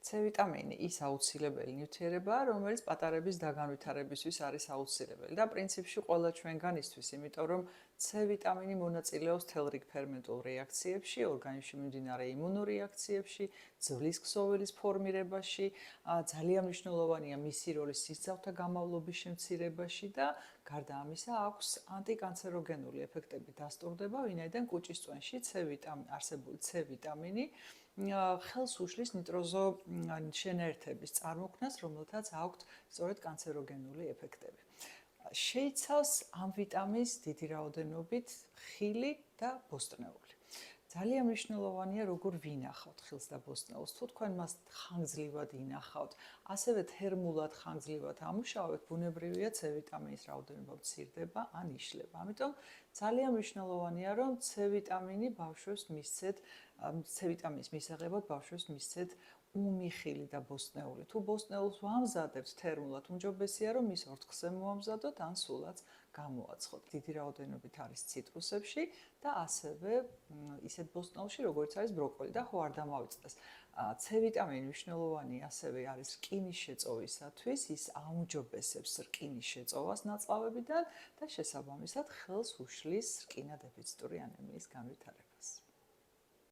C ვიტამინი ის აუცილებელი ნივთიერებაა, რომელიც პატარების დაგანვითარებისთვის არის აუცილებელი და პრინციპში ყველა ჩვენგანისთვის, იმიტომ რომ C ვიტამინი მონაწილეობს თელრიგ ფერმენტულ რეაქციებში, ორგანიზმში მიმდინარე იმუნურ რეაქციებში, ძვლის ქსოვილის ფორმირებაში, ძალიან მნიშვნელოვანია მისი როლი სისხლძარღვთა გამავლობის შემცირებაში და გარდა ამისა აქვს ანტიკანცეროგენული ეფექტები დასტურდება, ვინაიდან კუჭის წვენში არსებული C ვიტამინი ხელს უშლის ნიტროზო შენაერთების წარმოქმნას, რომელთაც აქვთ სწორედ კანცეროგენული ეფექტები. შეიცავს ამ ვიტამინს დიდი რაოდენობით ხილი და ბოსტნეული. ძალიან მნიშვნელოვანია როგორ ვინახავთ ხილს და ბოსტნეულს. თუ თქვენ მას ხანგრძლივად ინახავთ, ასევე თერმულად ხანგრძლივად ამუშავებთ, ბუნებრივია C ვიტამინის რაოდენობა მცირდება ან იშლება. ამიტომ ძალიან მნიშვნელოვანია რომ C ვიტამინი ბავშვებს მისცეთ, C ვიტამინის მისაღებად ბავშვებს მისცეთ უმიხილი და ბოსტნეული. თუ ბოსტნეულს ვამზადებთ თერმულად, უმჯობესია რომ მის ორთქლზე მოამზადოთ ან სულაც გამოაცხოთ. დიდი რაოდენობით არის ციტრუსებში და ასევე ისეთ ბოსტნეულში, როგორც არის ბროკოლი და ხო არ დამავიწყდეს. C ვიტამინი მნიშვნელოვანი ასევე არის რკინის შეწოვისათვის, ის აუმჯობესებს რკინის შეწოვას ნაწლავებიდან და შესაბამისად ხელს უშლის რკინა დეფიციტური ანემიის განვითარებას.